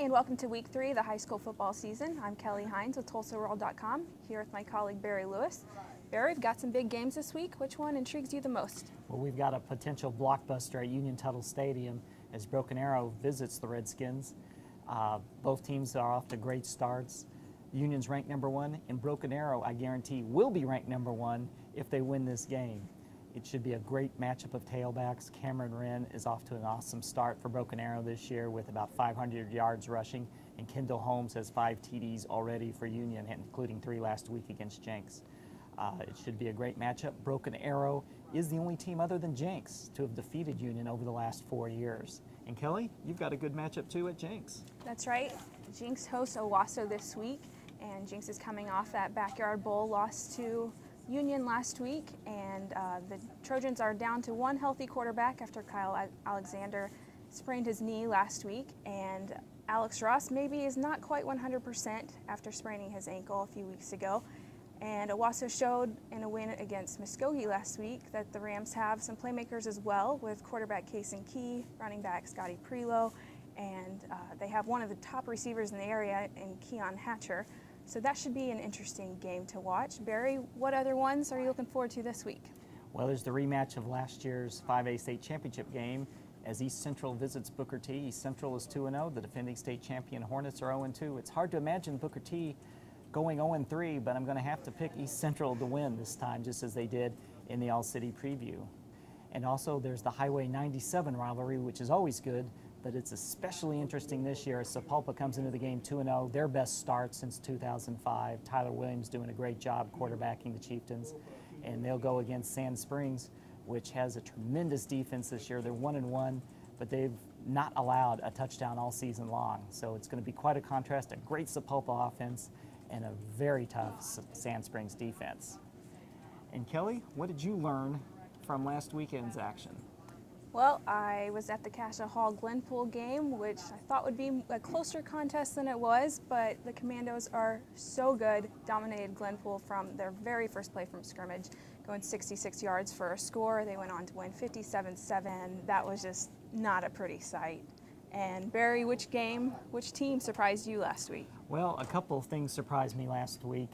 and welcome to Week 3 of the high school football season. I'm Kelly Hines with TulsaWorld.com, here with my colleague Barry Lewis. Barry, we've got some big games this week. Which one intrigues you the most? Well, we've got a potential blockbuster at Union Tuttle Stadium as Broken Arrow visits the Redskins. Both teams are off to great starts. Union's ranked number 1, and Broken Arrow, I guarantee, will be ranked number 1 if they win this game. It should be a great matchup of tailbacks. Cameron Wren is off to an awesome start for Broken Arrow this year with about 500 yards rushing, and Kendall Holmes has 5 TDs already for Union, including 3 last week against Jenks. It should be a great matchup. Broken Arrow is the only team other than Jenks to have defeated Union over the last 4 years. And Kelly, you've got a good matchup too at Jenks. That's right. Jenks hosts Owasso this week, and Jenks is coming off that backyard bowl loss to Union last week, and the Trojans are down to 1 healthy quarterback after Kyle Alexander sprained his knee last week, and Alex Ross maybe is not quite 100% after spraining his ankle a few weeks ago. And Owasso showed in a win against Muskogee last week that the Rams have some playmakers as well, with quarterback Kason Key, running back Scotty Prelo, and they have one of the top receivers in the area in Keon Hatcher. So that should be an interesting game to watch. Barry, what other ones are you looking forward to this week? Well, there's the rematch of last year's 5A state championship game as East Central visits Booker T. East Central is 2-0. The defending state champion Hornets are 0-2. It's hard to imagine Booker T going 0-3, but I'm going to have to pick East Central to win this time, just as they did in the All-City preview. And also there's the Highway 97 rivalry, which is always good, but it's especially interesting this year as Sapulpa comes into the game 2-0, their best start since 2005. Tyler Williams doing a great job quarterbacking the Chieftains, and they'll go against Sand Springs, which has a tremendous defense this year. They're 1-1, but they've not allowed a touchdown all season long. So it's going to be quite a contrast, a great Sapulpa offense and a very tough Sand Springs defense. And Kelly, what did you learn from last weekend's action? Well, I was at the Cassia Hall Glenpool game, which I thought would be a closer contest than it was, but the Commandos are so good, dominated Glenpool from their very first play from scrimmage, going 66 yards for a score. They went on to win 57-7. That was just not a pretty sight. And Barry, which team surprised you last week? Well, a couple of things surprised me last week.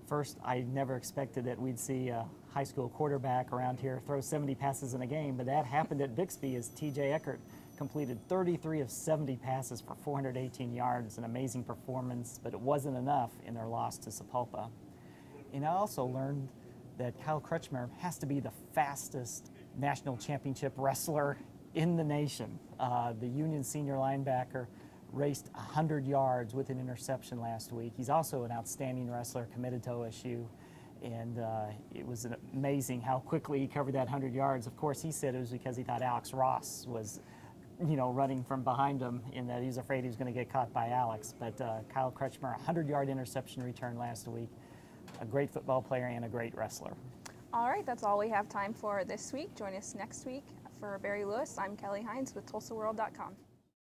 First, I never expected that we'd see a high school quarterback around here throw 70 passes in a game, but that happened at Bixby as T.J. Eckert completed 33 of 70 passes for 418 yards, an amazing performance, but it wasn't enough in their loss to Sapulpa. And I also learned that Kyle Crutchmer has to be the fastest national championship wrestler in the nation. The Union senior linebacker raced 100 yards with an interception last week. He's also an outstanding wrestler committed to OSU, and it was amazing how quickly he covered that 100 yards. Of course, he said it was because he thought Alex Ross was, running from behind him, and that he was afraid he was going to get caught by Alex. But Kyle Crutchmer, 100-yard interception return last week, a great football player and a great wrestler. All right, that's all we have time for this week. Join us next week. For Barry Lewis, I'm Kelly Hines with TulsaWorld.com.